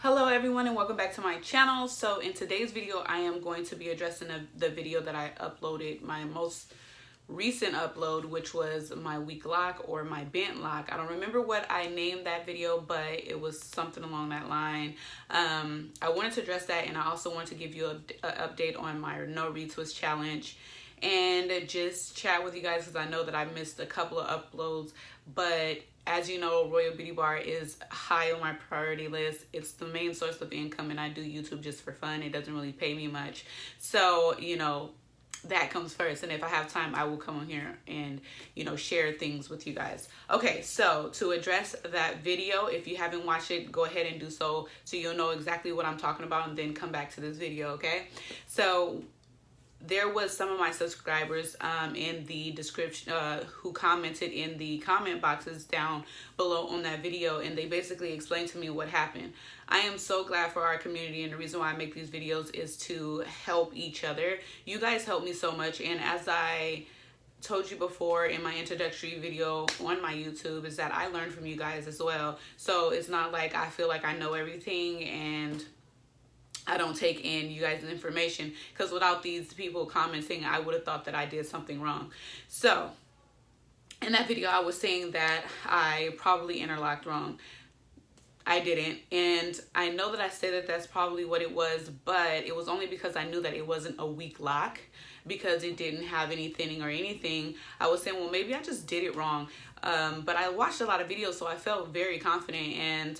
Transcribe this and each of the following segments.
Hello everyone and welcome back to my channel. So in today's video I am going to be addressing the video that I uploaded, my most recent upload, which was my weak lock or my bent lock. I don't remember what I named that video, but it was something along that line. I wanted to address that, and I also want to give you an update on my no retwist challenge and just chat with you guys because I know that I missed a couple of uploads, but as you know, Royal Beauty Bar is high on my priority list. It's the main source of income, and I do YouTube just for fun. It doesn't really pay me much. So, you know, that comes first. And if I have time, I will come on here and, you know, share things with you guys. Okay, so to address that video, if you haven't watched it, go ahead and do so you'll know exactly what I'm talking about, and then come back to this video, okay? So there was some of my subscribers in the description who commented in the comment boxes down below on that video, and they basically explained to me what happened. I am so glad for our community, and the reason why I make these videos is to help each other. You guys help me so much, and as I told you before in my introductory video on my YouTube, is that I learn from you guys as well. So it's not like I feel like I know everything and I don't take in you guys' information, because without these people commenting, I would have thought that I did something wrong. So in that video, I was saying that I probably interlocked wrong. I didn't, and I know that I said that that's probably what it was, but it was only because I knew that it wasn't a weak lock, because it didn't have any thinning or anything. I was saying, well, maybe I just did it wrong. But I watched a lot of videos, so I felt very confident, and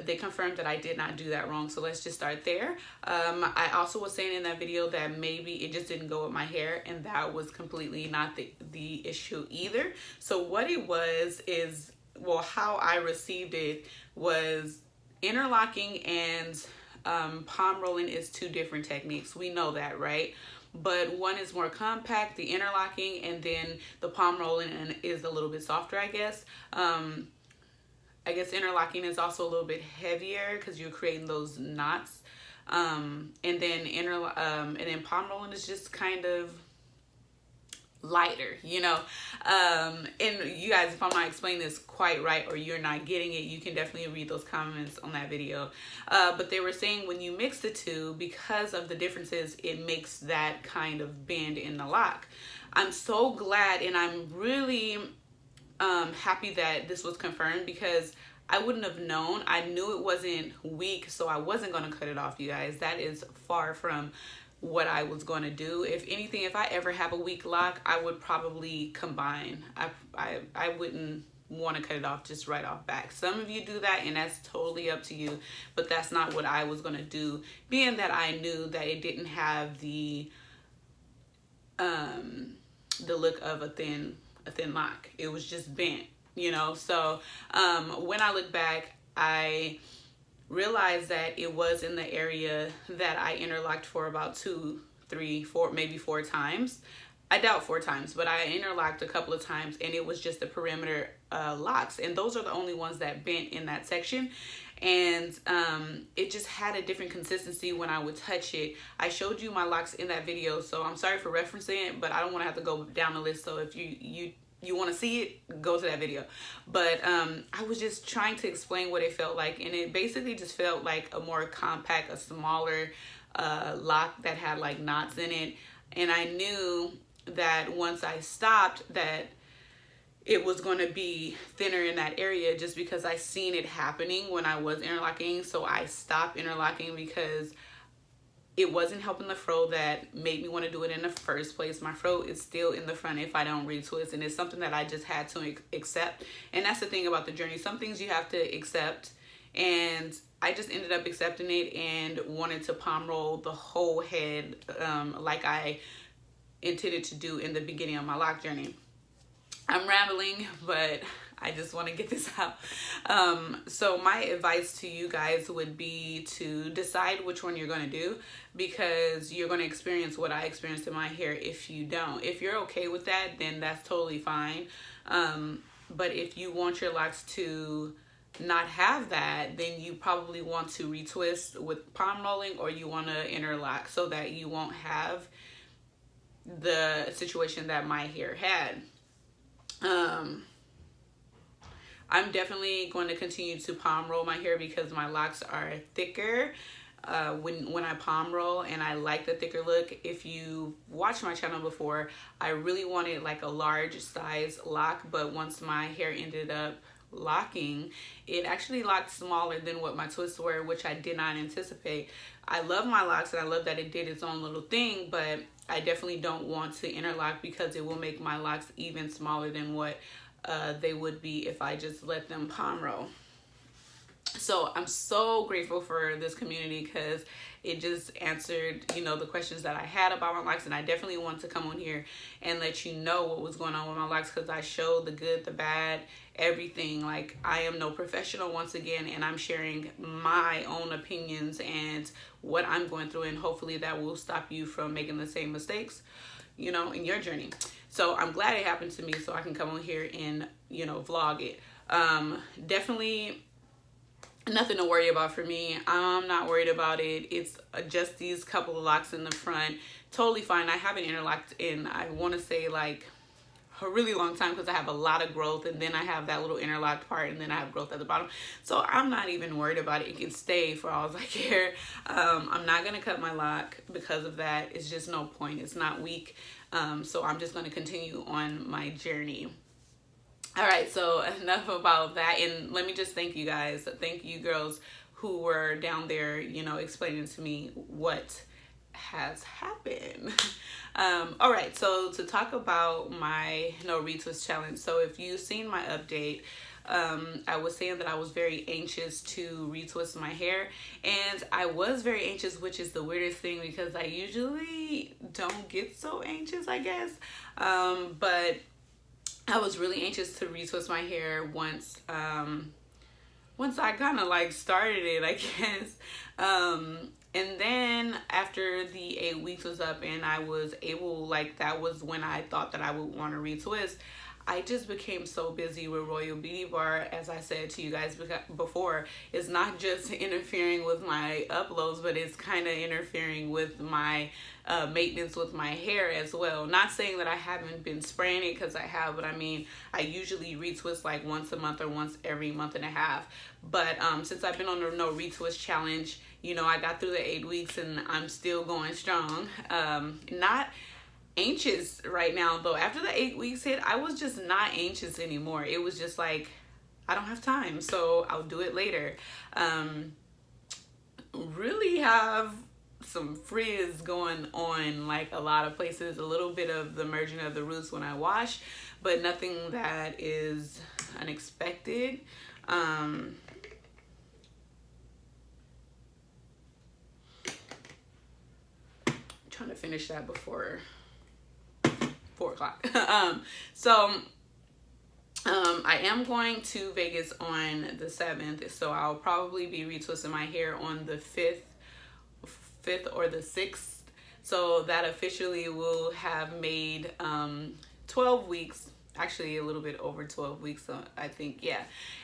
they confirmed that I did not do that wrong. So let's just start there. I also was saying in that video that maybe it just didn't go with my hair, and that was completely not the issue either. So what it was is, well, how I received it was interlocking and palm rolling is two different techniques. We know that, right? But one is more compact, the interlocking, and then the palm rolling is a little bit softer, I guess. I guess interlocking is also a little bit heavier because you're creating those knots. And then palm rolling is just kind of lighter, you know. And you guys, if I'm not explaining this quite right or you're not getting it, you can definitely read those comments on that video. But they were saying when you mix the two, because of the differences, it makes that kind of bend in the lock. I'm so glad, and I'm really happy that this was confirmed, because I wouldn't have known. I knew it wasn't weak, so I wasn't going to cut it off, you guys. That is far from what I was going to do. If anything, if I ever have a weak lock, I would probably combine. I wouldn't want to cut it off just right off back. Some of you do that, and that's totally up to you, but that's not what I was going to do, being that I knew that it didn't have the look of a thin lock. It was just bent, you know. So when I look back, I realized that it was in the area that I interlocked for about 2, 3, 4, maybe 4 times. I doubt 4 times, but I interlocked a couple of times, and it was just the perimeter locks, and those are the only ones that bent in that section. And it just had a different consistency when I would touch it. I showed you my locks in that video, so I'm sorry for referencing it, but I don't want to have to go down the list. So if you want to see it, go to that video. But I was just trying to explain what it felt like, and it basically just felt like a more compact, a smaller lock that had like knots in it. And I knew that once I stopped, that it was going to be thinner in that area, just because I seen it happening when I was interlocking. So I stopped interlocking because it wasn't helping the fro that made me want to do it in the first place. My fro is still in the front if I don't retwist, and it's something that I just had to accept. And that's the thing about the journey. Some things you have to accept, and I just ended up accepting it and wanted to palm roll the whole head like I intended to do in the beginning of my lock journey. I'm rambling, but I just want to get this out. So my advice to you guys would be to decide which one you're going to do, because you're going to experience what I experienced in my hair if you don't. If you're okay with that, then that's totally fine. But if you want your locks to not have that, then you probably want to retwist with palm rolling, or you want to interlock so that you won't have the situation that my hair had. I'm definitely going to continue to palm roll my hair because my locks are thicker when I palm roll, and I like the thicker look. If you watched my channel before, I really wanted like a large size lock, but once my hair ended up locking, it actually locked smaller than what my twists were, which I did not anticipate. I love my locks and I love that it did its own little thing, but I definitely don't want to interlock because it will make my locks even smaller than what they would be if I just let them palm roll. So I'm so grateful for this community because it just answered, you know, the questions that I had about my locks, and I definitely want to come on here and let you know what was going on with my locks because I showed the good, the bad, everything. Like, I am no professional once again, and I'm sharing my own opinions and what I'm going through, and hopefully that will stop you from making the same mistakes, you know, in your journey. So I'm glad it happened to me so I can come on here and, you know, vlog it. Definitely nothing to worry about for me. I'm not worried about it. It's just these couple of locks in the front. Totally fine. I haven't interlocked in, I want to say, like a really long time because I have a lot of growth, and then I have that little interlocked part, and then I have growth at the bottom. So I'm not even worried about it. It can stay for all I care. I'm not going to cut my lock because of that. It's just no point. It's not weak. So I'm just going to continue on my journey. All right, so enough about that, and let me just thank you guys. Thank you girls who were down there, you know, explaining to me what has happened. All right, so to talk about my no retwist challenge. So if you've seen my update, I was saying that I was very anxious to retwist my hair, and I was very anxious, which is the weirdest thing because I usually don't get so anxious, I guess. But I was really anxious to retwist my hair once I kind of like started it, I guess. And then after the 8 weeks was up and I was able, like, that was when I thought that I would want to retwist. I just became so busy with Royal Beauty Bar, as I said to you guys before. It's not just interfering with my uploads, but it's kind of interfering with my maintenance with my hair as well. Not saying that I haven't been spraying it, because I have, but I mean, I usually retwist like once a month or once every month and a half. But since I've been on the no retwist challenge, you know, I got through the 8 weeks and I'm still going strong. Not anxious right now though. After the 8 weeks hit, I was just not anxious anymore. It was just like, I don't have time, so I'll do it later. Really have some frizz going on like a lot of places, a little bit of the merging of the roots when I wash, but nothing that is unexpected. Trying to finish that before 4 o'clock. I am going to Vegas on the 7th, so I'll probably be retwisting my hair on the 5th or the 6th. So that officially will have made 12 weeks, actually a little bit over 12 weeks, so I think, yeah.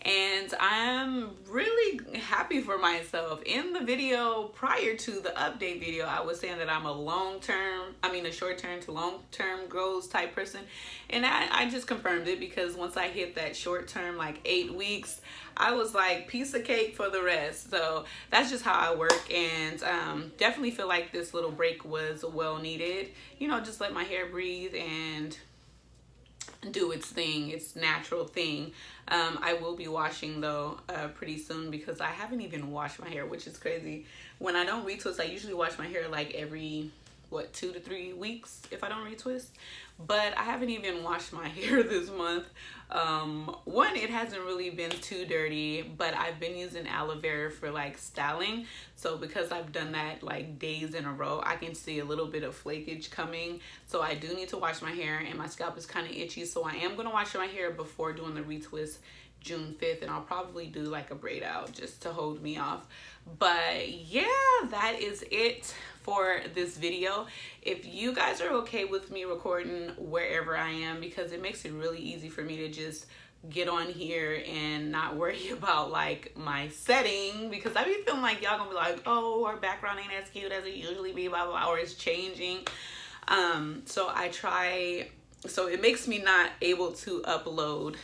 And I'm really happy for myself. In the video prior to the update video, I was saying that I'm a short-term to long-term goals type person. And I just confirmed it, because once I hit that short-term, like 8 weeks, I was like, piece of cake for the rest. So that's just how I work, and definitely feel like this little break was well needed. You know, just let my hair breathe and do its thing, its natural thing. I will be washing though pretty soon, because I haven't even washed my hair, which is crazy. When I don't retwist, I usually wash my hair like every 2 to 3 weeks if I don't retwist, but I haven't even washed my hair this month. One, it hasn't really been too dirty, but I've been using aloe vera for like styling, so because I've done that like days in a row, I can see a little bit of flakage coming. So I do need to wash my hair, and my scalp is kind of itchy, so I am going to wash my hair before doing the retwist June 5th, and I'll probably do like a braid out just to hold me off. But yeah, that is it for this video. If you guys are okay with me recording wherever I am, because it makes it really easy for me to just get on here and not worry about like my setting, because I be feeling like y'all gonna be like, oh, our background ain't as cute as it usually be, blah blah blah, or it's changing. So it makes me not able to upload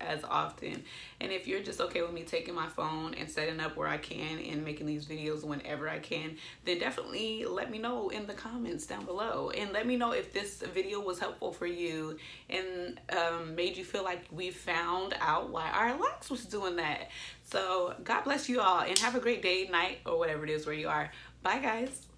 as often. And if you're just okay with me taking my phone and setting up where I can and making these videos whenever I can, then definitely let me know in the comments down below. And let me know if this video was helpful for you and made you feel like we found out why our Locs was doing that. So God bless you all and have a great day, night, or whatever it is where you are. Bye guys.